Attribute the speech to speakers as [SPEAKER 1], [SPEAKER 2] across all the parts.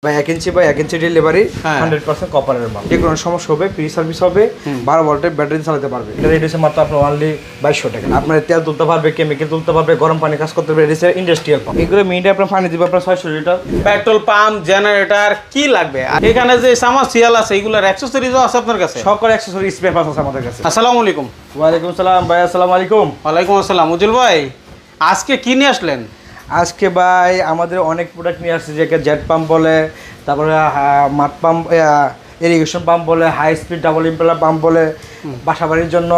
[SPEAKER 1] ভাই 1 inch by 1 inch delivery 100% কপারের মাল। যে কোনো সমস্যা হবে ফ্রি সার্ভিস হবে, 12 ভোল্টের ব্যাটারি চালাতে পারবে। এটা রেট হচ্ছে মাত্র আপনার অনলি 2200 টাকা। আপনার তেল তুলতে পারবে, কেমিক্যাল তুলতে পারবে, গরম পানি কাজ করতে পারবে। এটা ইন্ডাস্ট্রিয়াল পাম্প। এগুলো মিনিটে আপনার পানি দিবে আপনার 600 লিটার।
[SPEAKER 2] পেট্রোল পাম্প, জেনারেটর কি লাগবে? আর এখানে যে সামাসিয়াল আছে এগুলোর অ্যাকসেসরিজও আছে আপনার কাছে?
[SPEAKER 1] সকল অ্যাকসেসরি স্পেয়ার পার্টস আছে আমাদের কাছে।
[SPEAKER 2] আসসালামু আলাইকুম।
[SPEAKER 1] ওয়ালাইকুম সালাম ভাই, আসসালামু আলাইকুম।
[SPEAKER 2] ওয়ালাইকুম আসসালাম। উজ্জ্বল ভাই, আজকে কি নিয়ে আসলেন?
[SPEAKER 1] আজকে ভাই আমাদের অনেক প্রোডাক্ট নিয়ে আসছে, যেটা জেট পাম্প বলে, তারপরে মাঠ পাম্প, ইরিগেশন পাম্প বলে, high speed double impeller pump বলে, বাসাবাড়ির জন্য,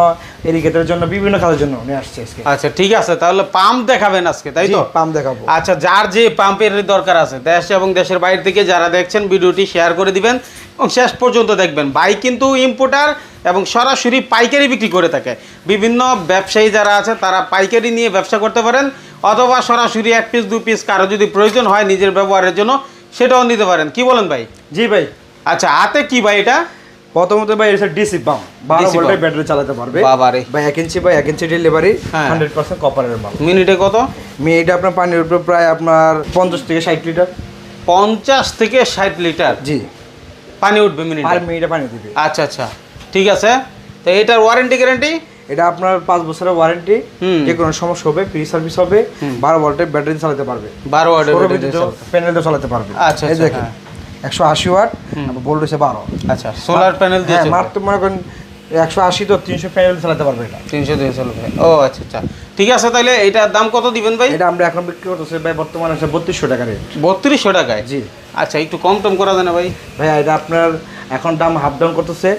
[SPEAKER 1] ইরিগেটরের জন্য, বিভিন্ন কাজের জন্য নিয়ে আসছে আজকে।
[SPEAKER 2] আচ্ছা ঠিক আছে, তাহলে পাম্প দেখাবেন আজকে, তাই তো?
[SPEAKER 1] পাম্প দেখাবো।
[SPEAKER 2] আচ্ছা, যার যে পাম্পের দরকার আছে দেশ এবং দেশের বাইরে থেকে যারা দেখছেন ভিডিওটি শেয়ার করে দিবেন এবং শেষ পর্যন্ত দেখবেন। ভাই কিন্তু ইম্পোর্টার এবং সরাসরি পাইকারি বিক্রি করে থাকে। বিভিন্ন ব্যবসায়ী যারা আছে তারা পাইকারি নিয়ে ব্যবসা করতে পারেন, অথবা সরাসরি 1 পিস 2 পিস কারো যদি প্রয়োজন হয় নিজের ব্যবহারের জন্য সেটাও নিতে পারেন। কি বলেন ভাই?
[SPEAKER 1] জি ভাই।
[SPEAKER 2] আচ্ছা, হাতে কি ভাই এটা?
[SPEAKER 1] প্রথমত ভাই এটা ডিসি পাম্প, 12 ভোল্টের ব্যাটারি চালাতে পারবে।
[SPEAKER 2] বাবারে
[SPEAKER 1] ভাই 1 ইঞ্চি বাই 1 ইঞ্চি ডেলিভারি 100% কপারের মাল।
[SPEAKER 2] মিনিটে কত?
[SPEAKER 1] মিনিটে আপনার পানির উপরে প্রায় আপনার 50 থেকে 60 লিটার।
[SPEAKER 2] 50 থেকে 60 লিটার
[SPEAKER 1] জি
[SPEAKER 2] পানি উঠবে মিনিটে?
[SPEAKER 1] আর মিনিটে পানি দিবে।
[SPEAKER 2] আচ্ছা আচ্ছা, ঠিক আছে। তো এটার ওয়ারেন্টি গ্যারান্টি?
[SPEAKER 1] এটা আপনার 5 বছরের ওয়ারেন্টি, যে কোনো সমস্যা হবে ফ্রি সার্ভিস হবে, 12 ভোল্টের ব্যাটারি চালাতে পারবে,
[SPEAKER 2] 12 ওয়াটের
[SPEAKER 1] প্যানেল দিয়ে চালাতে পারবে।
[SPEAKER 2] আচ্ছা
[SPEAKER 1] এই দেখেন 180 ওয়াট, ভোল্ট হচ্ছে 12।
[SPEAKER 2] আচ্ছা, সোলার প্যানেল দিয়ে
[SPEAKER 1] হ্যাঁ, মাত্র মনে করেন 180 তো 300 প্যানেল চালাতে পারবে এটা।
[SPEAKER 2] 300 দিয়ে চলবে। ও আচ্ছা আচ্ছা, ঠিক আছে। তাহলে এটার দাম কত দিবেন ভাই?
[SPEAKER 1] এটা আমরা এখন বিক্রি করতেছি ভাই বর্তমানে আছে 3200 টাকা রেট।
[SPEAKER 2] 3200 টাকায়?
[SPEAKER 1] জি।
[SPEAKER 2] আচ্ছা, একটু কম টম করা যায় না ভাই?
[SPEAKER 1] ভাইয়া এটা আপনার এখন দাম হাফ ডাউন করতেছে।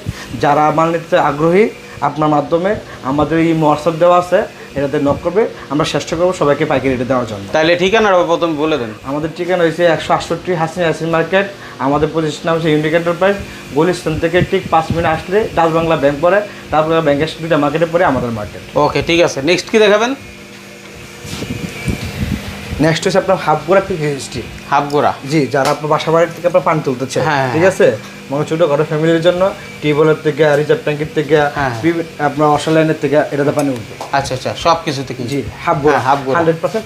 [SPEAKER 1] যারা মাল নিতে আগ্রহী আপনার মাধ্যমে আমাদের এই হোয়াটসঅ্যাপ দেওয়া আছে, এটাতে নক করবে, আমরা চেষ্টা করবো সবাইকে পাইকারি রেটে দেওয়ার জন্য।
[SPEAKER 2] তাহলে ঠিকানাটা প্রথম বলে দেন।
[SPEAKER 1] আমাদের ঠিকানা হয়েছে 168 হাসিন ইয়াসিন মার্কেট। আমাদের প্রতিষ্ঠান হচ্ছে ইউনিক এন্টারপ্রাইজ। গুলিস্তান থেকে ঠিক 5 মিনিট আসলে ডাচ বাংলা ব্যাংক পড়ে, তারপরে ব্যাংকের দুইটা মার্কেটে পড়ে আমাদের মার্কেট।
[SPEAKER 2] ওকে ঠিক আছে, নেক্সট কি দেখাবেন?
[SPEAKER 1] নেক্সট হচ্ছে আপনার হাফ গোড়া হিস্ট্রি।
[SPEAKER 2] হাফ গোড়া?
[SPEAKER 1] জি, যারা আপনার বাসা বাড়ির থেকে আপনার পানি তুলতে চায়,
[SPEAKER 2] হ্যাঁ,
[SPEAKER 1] ঠিক আছে, মানে ছোটো ঘরের ফ্যামিলির জন্য টিউবওয়েলের থেকে, রিজার্ভ ট্যাঙ্কির থেকে, আপনার ওয়াশার লাইনের থেকে এটাতে পানি উঠবে।
[SPEAKER 2] আচ্ছা আচ্ছা, সব কিছু থেকে?
[SPEAKER 1] জি, হাফ গোড়া,
[SPEAKER 2] হাফ গোড়া
[SPEAKER 1] 100%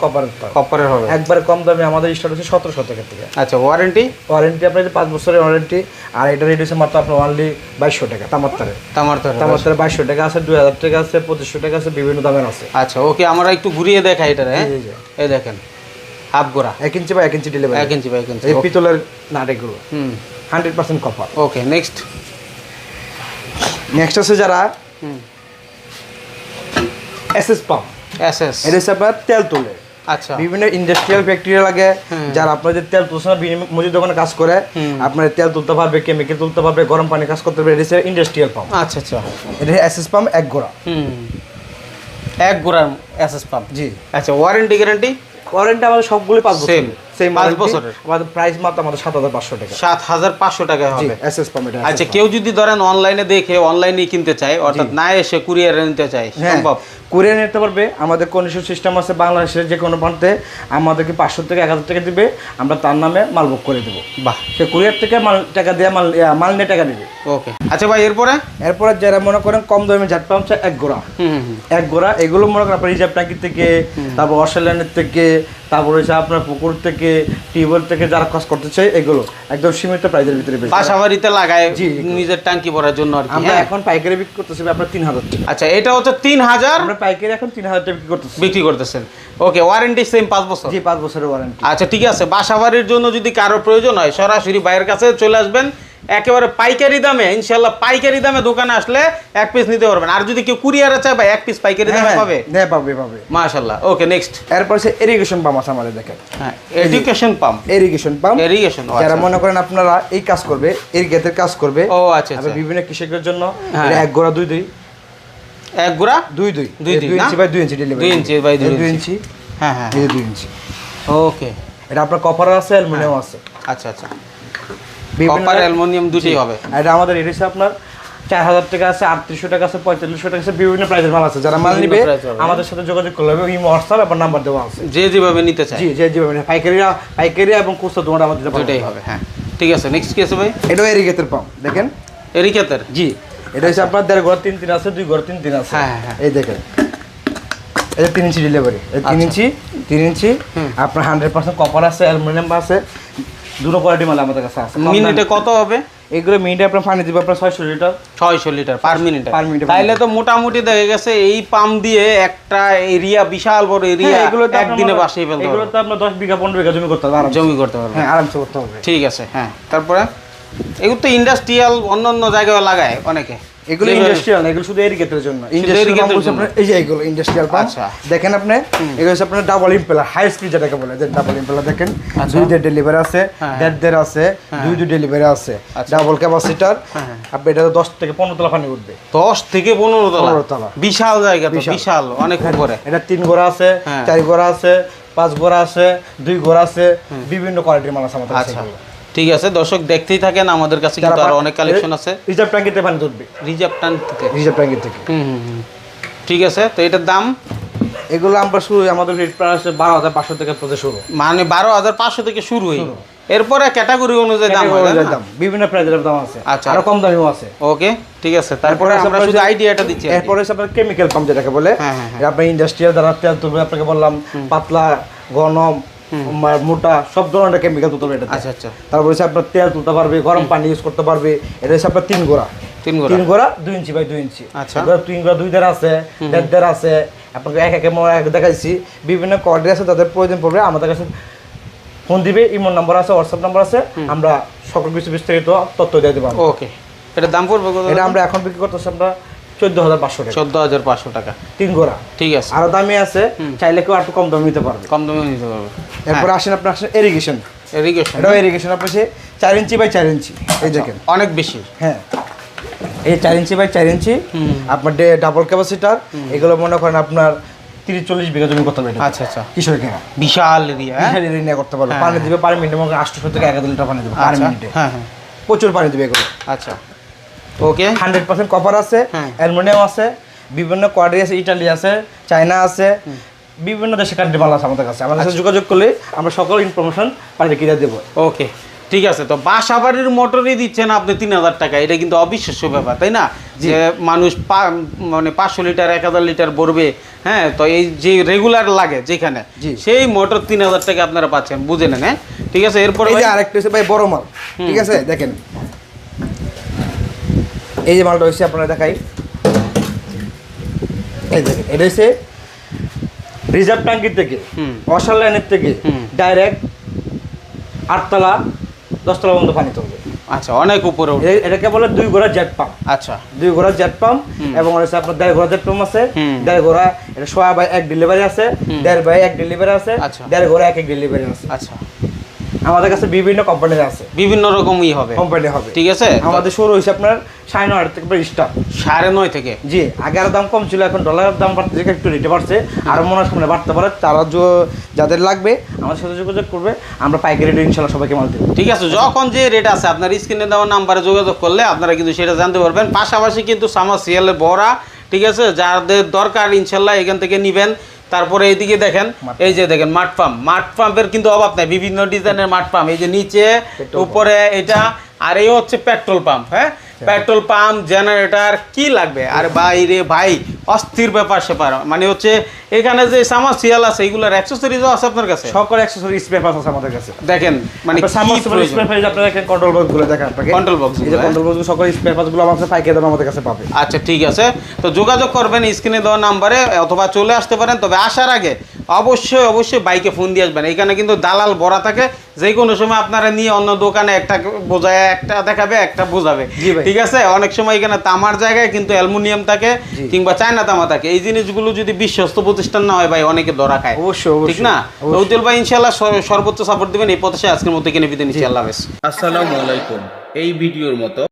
[SPEAKER 2] কপারের হবে।
[SPEAKER 1] একবারে কম দামে আমাদের স্টার্ট হচ্ছে 1700 টাকা থেকে।
[SPEAKER 2] আচ্ছা, ওয়ারেন্টি?
[SPEAKER 1] ওয়ারেন্টি আপনার 5 বছরের ওয়ারেন্টি। আর এটা রেট হচ্ছে মাত্র আপনার অনলি 2200 টাকা। তামাত্তারে 2200 টাকা আছে, 2000 টাকা আছে, 2500 টাকা আছে, বিভিন্ন দামের আছে।
[SPEAKER 2] আচ্ছা ওকে, আমরা একটু ঘুরিয়ে দেখাই এটা। হ্যাঁ, এই দেখেন হাফ গোড়া
[SPEAKER 1] 1 inch by 1 inch delivery.
[SPEAKER 2] 1 inch by 1 inch,
[SPEAKER 1] এই পিতলের নাট এগুলো 100% কপার।
[SPEAKER 2] ওকে নেক্সট
[SPEAKER 1] আছে যারা এসএস পাম্প।
[SPEAKER 2] এসএস
[SPEAKER 1] এটা হচ্ছে আপনার তেল তোলে।
[SPEAKER 2] আচ্ছা,
[SPEAKER 1] বিভিন্ন ইন্ডাস্ট্রিয়াল ফ্যাক্টরি লাগে, যারা আপনাদের তেল তুলছে না, মজুর দোকানে কাজ করে, আপনার তেল তুলতে পারবে, কেমিক্যাল তুলতে পারবে, গরম পানি কাজ করতে পারবে। এটা ইন্ডাস্ট্রিয়াল পাম্প।
[SPEAKER 2] আচ্ছা আচ্ছা,
[SPEAKER 1] এটা এসএস পাম্প 1 গোড়া।
[SPEAKER 2] 1 গোড়া এসএস পাম্প।
[SPEAKER 1] জি।
[SPEAKER 2] আচ্ছা, ওয়ারেন্টি গ্যারান্টি?
[SPEAKER 1] ওয়ারেন্টি আমাদের সবগুলো 5 বছর। সেম
[SPEAKER 2] 5 বছরের।
[SPEAKER 1] আমাদের প্রাইস মাত্র আমাদের 7500 টাকা।
[SPEAKER 2] 7500 টাকা হবে
[SPEAKER 1] এসএস পাম্প এটা।
[SPEAKER 2] আচ্ছা, কেউ যদি ধরেন অনলাইনে দেখে অনলাইনে কিনতে চায়, অর্থাৎ না এসে কুরিয়ারে নিতে চায়, সম্ভব?
[SPEAKER 1] কুরিয়ার নিতে পারবে। আমাদের কন্ডিশন সিস্টেম আছে, বাংলাদেশের যে কোনো প্রান্তে আমাদেরকে 500 থেকে 1000 টাকা দিবে, আমরা তার নামে মাল বুক করে দেবো।
[SPEAKER 2] বাহ,
[SPEAKER 1] সে কুরিয়ার থেকে মাল টাকা দিয়ে মাল নিয়ে টাকা দিবে।
[SPEAKER 2] ওকে। আচ্ছা ভাই,
[SPEAKER 1] এরপরে যারা মনে করেন কম দামে জেট পাম্প 1 গোড়া, 1 গোড়া, এগুলো মনে করেন আপনার রিজার্ভ ট্যাঙ্কি থেকে, তারপর অস্ট্রেলিয়ানের থেকে, তারপর হচ্ছে আপনার পুকুর থেকে, টিউবওয়েল থেকে যারা কাজ করতে চায়, এগুলো একদম সীমিত প্রাইসের ভিতরে
[SPEAKER 2] বাসাবাড়িতে লাগায় নিজের ট্যাঙ্কি ভরার জন্য আর কি।
[SPEAKER 1] আমরা এখন পাইকারি বিক্রি করতেছি আপনার 3000 টাকা।
[SPEAKER 2] আচ্ছা, এটা হচ্ছে 3000?
[SPEAKER 1] আমরা পাইকারি এখন 3000 টাকা বিক্রি করতেছেন।
[SPEAKER 2] ওকে, ওয়ারেন্টি সেম 5 বছর?
[SPEAKER 1] জি, 5 বছরের ওয়ারেন্টি।
[SPEAKER 2] আচ্ছা ঠিক আছে, বাসাবাড়ির জন্য যদি কারো প্রয়োজন হয় সরাসরি বাইরের কাছে চলে আসবেন, একেবারে পাইকারি দামে, ইনশাআল্লাহ পাইকারি দামে দোকানে আসলে 1 পিস নিতে পারবেন। আর যদি কেউ কুরিয়ারে চায় ভাই 1 পিস পাইকারি দামে পাবে?
[SPEAKER 1] হ্যাঁ, পাবে।
[SPEAKER 2] মাশাআল্লাহ। Okay next.
[SPEAKER 1] এরপর হচ্ছে ইরিগেশন পাম্প আছে আমাদের, দেখেন।
[SPEAKER 2] হ্যাঁ, ইরিগেশন পাম্প। ইরিগেশন
[SPEAKER 1] যারা মনে করেন আপনারা এই কাজ করবে, ইরিগেটের কাজ করবে।
[SPEAKER 2] ও আচ্ছা আচ্ছা,
[SPEAKER 1] বিভিন্ন কৃষকের জন্য 1 গোড়া 2
[SPEAKER 2] 1 গোড়া
[SPEAKER 1] 2 inch by 2 inch delivery.
[SPEAKER 2] 2 inch by 2
[SPEAKER 1] inch.
[SPEAKER 2] হ্যাঁ হ্যাঁ,
[SPEAKER 1] এই 2 ইঞ্চি।
[SPEAKER 2] ওকে,
[SPEAKER 1] এটা আপনার কপার আছে, অ্যালুমিনিয়াম আছে।
[SPEAKER 2] আচ্ছা আচ্ছা, কপার অ্যালুমিনিয়াম দুটোই হবে।
[SPEAKER 1] এটা আমাদের এটা হচ্ছে আপনার 4000 টাকা আছে, 3800 টাকা আছে, 4500 টাকা আছে, বিভিন্ন প্রাইসের মাল আছে। যারা মাল নিবে আমাদের সাথে যোগাযোগ করলে হবে, এই হোয়াটসঅ্যাপ এবং নাম্বার দেওয়া আছে।
[SPEAKER 2] যে যেভাবে নিতে চায়।
[SPEAKER 1] জি, যে যেভাবে পাইকারি এবং খুচরা তোমার আমাদের
[SPEAKER 2] দুটোই হবে। হ্যাঁ ঠিক আছে, নেক্সট কি আছে ভাই?
[SPEAKER 1] এটা এরিগেটের পাম্প, দেখেন।
[SPEAKER 2] এরিগেটের? জি।
[SPEAKER 1] এটা হচ্ছে আপনার 1.5 ঘর 3 আছে, 2 ঘর 3 আছে। হ্যাঁ, এই দেখেন, এটা 3 ইঞ্চি ডেলিভারি। 3 ইঞ্চি আপনার 100% কপার আছে, অ্যালুমিনিয়াম আছে, দুটো কোয়ালিটি মাল আমাদের কাছে আছে।
[SPEAKER 2] মিনিটে কত হবে
[SPEAKER 1] এগুলো মিনিটে আপনার পানি দিবে আপনার 600 লিটার
[SPEAKER 2] 600 লিটার পার মিনিটে
[SPEAKER 1] পার মিনিটে।
[SPEAKER 2] তাইলে তো মোটামুটি দেখা গেছে এই পাম্প দিয়ে একটা এরিয়া বিশাল বড় এরিয়া একদিনে বাসিয়ে ফেলতে
[SPEAKER 1] এগুলো
[SPEAKER 2] হবে।
[SPEAKER 1] তো আপনার 10 বিঘা 15 বিঘা জমি করতে হবে
[SPEAKER 2] জমি করতে পারবে।
[SPEAKER 1] হ্যাঁ আরামসে করতে হবে।
[SPEAKER 2] ঠিক আছে হ্যাঁ। তারপরে এগুলো তো ইন্ডাস্ট্রিয়াল অন্য জায়গায় লাগায় অনেকে।
[SPEAKER 1] এগুলো ইন্ডাস্ট্রিয়াল না, এগুলো শুধু এরিগেটের জন্য। ইন্ডাস্ট্রিয়াল পাম্প আপনার এই যে এগুলো ইন্ডাস্ট্রিয়াল পাম্প।
[SPEAKER 2] আচ্ছা।
[SPEAKER 1] দেখেন আপনি এগুলো হচ্ছে আপনার ডাবল ইম্পেলার হাই স্পিড যেটাকে বলে, যে ডাবল ইম্পেলার দেখেন 2 ডেলিভারি আছে, 1.5 আছে, 2 ডেলিভারি আছে, ডাবল ক্যাপাসিটর। আপনি এটা 10 থেকে 15 তলা পানি উঠবে।
[SPEAKER 2] 10 থেকে 15 তলা বিশাল জায়গা তো, বিশাল অনেক উপরে।
[SPEAKER 1] এটা 3 গোড়া আছে, 4 গোড়া আছে, 5 গোড়া আছে, 2 গোড়া আছে, বিভিন্ন কোয়ালিটির মাল আছে আমাদের কাছে।
[SPEAKER 2] আচ্ছা ঠিক আছে দর্শক দেখতেই থাকেন, আমাদের কাছে কিন্তু আরো অনেক কালেকশন আছে।
[SPEAKER 1] রিজার্ভ ট্যাঙ্কিতে পানি তুলবে,
[SPEAKER 2] রিজার্ভ ট্যাঙ্ক থেকে।
[SPEAKER 1] রিজার্ভ ট্যাঙ্কি থেকে।
[SPEAKER 2] ঠিক আছে, তো এটার দাম
[SPEAKER 1] এগুলো আমরা শুরু আমাদের রেট প্রাইস 12,500 থেকে প্রতি শুরু,
[SPEAKER 2] মানে 12,500 থেকে শুরু হয়। এরপরে ক্যাটাগরি অনুযায়ী দাম হয় না?
[SPEAKER 1] দাম বিভিন্ন প্রাইজের দাম আছে।
[SPEAKER 2] আচ্ছা,
[SPEAKER 1] আরো কম দামিও আছে।
[SPEAKER 2] ওকে ঠিক আছে। তারপরে আমরা শুধু আইডিয়াটা দিচ্ছি।
[SPEAKER 1] এরপরে হচ্ছে আপনার কেমিক্যাল পাম্প যেটাকে বলে, আপনি ইন্ডাস্ট্রিয়াল দ্বারা তেল তুলবে, আপনাকে বললাম পাতলা ঘন মোটা সব ধরনের কেমিক্যাল তুলতে পারবে এটা।
[SPEAKER 2] আচ্ছা আচ্ছা।
[SPEAKER 1] তারপরে হচ্ছে আপনার তেল তুলতে পারবে, গরম পানি ইউজ করতে পারবে। এটা হচ্ছে আপনার 3 গোড়া, 3 গোড়া 2 ইঞ্চি বাই 2 ইঞ্চি।
[SPEAKER 2] আচ্ছা,
[SPEAKER 1] 3 গোড়া 2 ধার আছে, 1.5 ধার আছে। আপনাকে এক দেখাইছি বিভিন্ন কোয়ালিটি আছে, তাদের প্রয়োজন পড়বে আমাদের কাছে ফোন দিবে। ইমো নাম্বার আছে, হোয়াটসঅ্যাপ নাম্বার আছে, আমরা সকল কিছু বিস্তারিত তথ্য দিয়ে দেবো।
[SPEAKER 2] ওকে, এটার দাম পড়বে কত?
[SPEAKER 1] এটা আমরা এখন বিক্রি করতেছি আমরা 14,500 টাকা।
[SPEAKER 2] 14,500 টাকা
[SPEAKER 1] 3 গোড়া।
[SPEAKER 2] ঠিক আছে।
[SPEAKER 1] আরো দামি আছে, চাইলে কেউ একটু কম দামে নিতে পারবে,
[SPEAKER 2] কম দামে নিতে পারবে।
[SPEAKER 1] এরপর আসেন আপনার ইরিগেশন।
[SPEAKER 2] ইরিগেশন,
[SPEAKER 1] এটাও ইরিগেশন আপনার 4 ইঞ্চি বাই 4 ইঞ্চি। এই দেখেন
[SPEAKER 2] অনেক বেশি।
[SPEAKER 1] হ্যাঁ, এই 4 ইঞ্চি বাই 4 ইঞ্চি আপনার ডাবল ক্যাপাসিটার। এগুলো মনে করেন আপনার 30-40 বিঘা জমি করতে পারবে।
[SPEAKER 2] আচ্ছা আচ্ছা,
[SPEAKER 1] কিশোর কিনা
[SPEAKER 2] বিশাল এরিয়া।
[SPEAKER 1] বিশাল এরিয়া করতে পারবে। পানি দিবে পার মিনিটে 800 থেকে 1000 লিটার পানি দিবে পার মিনিটে।
[SPEAKER 2] হ্যাঁ হ্যাঁ,
[SPEAKER 1] প্রচুর পানি দিবে এগুলো।
[SPEAKER 2] আচ্ছা ওকে।
[SPEAKER 1] 100% কপার আছে, অ্যালুমিনিয়াম আছে, বিভিন্ন কোয়ালিটি আছে, ইটালি আছে, চায়না আছে, বিভিন্ন দেশের কান্ট্রি মাল আছে আমাদের কাছে। আমাদের সাথে যোগাযোগ করলে আমরা সকল ইনফরমেশন পানি কিনে দেবো।
[SPEAKER 2] ওকে ঠিক আছে। তো বাসাবাড়ির মোটরই দিচ্ছেন আপনি 3,000 টাকা, এটা কিন্তু অবিশ্বাস্য ব্যাপার তাই না? যে মানুষ মানে 500 লিটার 1,000 লিটার ভরবে, হ্যাঁ, তো এই যে রেগুলার লাগে যেখানে, সেই মোটর 3,000 টাকা আপনারা পাচ্ছেন, বুঝে নেন। হ্যাঁ ঠিক আছে। এরপরে
[SPEAKER 1] এই যে আরেকটা হচ্ছে ভাই বড় মাল, ঠিক আছে দেখেন এই যে মালটা হচ্ছে আপনারা দেখাই। এই দেখেন এটা হচ্ছে রিজার্ভ ট্যাঙ্কির থেকে, ওয়াসার লাইনের থেকে ডাইরেক্ট 8 তলা 10 তলা পর্যন্ত পানি তুলবে।
[SPEAKER 2] আচ্ছা, অনেক উপরে।
[SPEAKER 1] এটাকে বলে 2 গোড়া জেট পাম্প।
[SPEAKER 2] আচ্ছা,
[SPEAKER 1] 2 গোড়া জেট পাম্প এবং হচ্ছে আপনার 1.5 গোড়া জেট পাম্প আছে। 1.5 গোড়া এটা 1.5 বাই 1 ডেলিভারি আছে, 1.5 বাই 1 ডেলিভারি আছে, 1.5 গোড়া 1 ডেলিভারি আছে।
[SPEAKER 2] আচ্ছা,
[SPEAKER 1] আমাদের কাছে বিভিন্ন কোম্পানির আছে,
[SPEAKER 2] বিভিন্ন রকমই হবে,
[SPEAKER 1] কোম্পানি হবে।
[SPEAKER 2] ঠিক আছে।
[SPEAKER 1] আমাদের শুরু হয়েছে আপনার 9.5 থেকে স্টার্ট,
[SPEAKER 2] 9.5 থেকে।
[SPEAKER 1] জি, আগে আরো দাম কম ছিল, এখন ডলারের দাম বাড়তে একটু রেটে বাড়ছে, আরো মনে হয় সামনে বাড়তে পারে। তারা যাদের লাগবে আমাদের সাথে যোগাযোগ করবে, আমরা পাইকারি রেটে ইনশাল্লাহ সবাইকে মাল দেবো।
[SPEAKER 2] ঠিক আছে, যখন যে রেট আছে আপনার স্ক্রিনে দেওয়া নাম্বারে যোগাযোগ করলে আপনারা কিন্তু সেটা জানতে পারবেন। পাশাপাশি কিন্তু সামারসিয়ালের ভরা, ঠিক আছে, যাদের দরকার ইনশাল্লাহ এখান থেকে নেবেন। তারপরে এইদিকে দেখেন, এই যে দেখেন মাঠ পাম্পের কিন্তু অভাব নাই, বিভিন্ন ডিজাইনের মাঠ পাম্প। এই যে নিচে উপরে এটা, আর এই হচ্ছে পেট্রোল পাম্প। হ্যাঁ, পেট্রোল পাম্প, জেনারেটর, কি লাগবে আর বাইরে ভাই অস্থির ব্যাপার সেপার। মানে হচ্ছে এখানে যে সামারসিয়াল আছে এগুলোর অ্যাক্সেসরিজও আছে আপনার কাছে,
[SPEAKER 1] সকল অ্যাক্সেসরি স্পেয়ার পার্টস আছে আমাদের কাছে।
[SPEAKER 2] দেখেন মানে
[SPEAKER 1] সামারসিয়াল স্পেয়ার পার্টস আপনারা দেখেন, কন্ট্রোল বক্স গুলো দেখেন, আপনাকে
[SPEAKER 2] কন্ট্রোল বক্স,
[SPEAKER 1] এই যে কন্ট্রোল বক্স সকল স্পেয়ার পার্টস গুলো আমাদের পাইকারি দামে আমাদের কাছে পাবে।
[SPEAKER 2] আচ্ছা ঠিক আছে, তো যোগাযোগ করবেন স্ক্রিনে দেওয়া নাম্বারে অথবা চলে আসতে পারেন। তবে আসার আগে অবশ্যই বাইকে ফোন দিয়ে আসবেন। এখানে কিন্তু দালাল ভরা থাকে, যে কোনো সময় আপনারা নিয়ে অন্য দোকানে একটা বোঝায়, একটা দেখাবে, একটা বোঝাবে। ঠিক আছে, অনেক সময় এখানে তামার জায়গায় কিন্তু অ্যালুমিনিয়াম থাকে কিংবা চায়না তামা থাকে। এই জিনিসগুলো যদি বিশ্বস্ত প্রতিষ্ঠান না হয় ভাই, অনেকে ধরা খায়। অবশ্যই, ঠিক না? উজ্জ্বল ভাই ইনশাআল্লাহ সর্বোচ্চ সাপোর্ট দিবেন। এই প্রত্যাশায় আজকের মতো এখানে বিদায় নিচ্ছি। আল্লাহ হাফেজ।
[SPEAKER 3] আসসালামু আলাইকুম। এই ভিডিওর মতো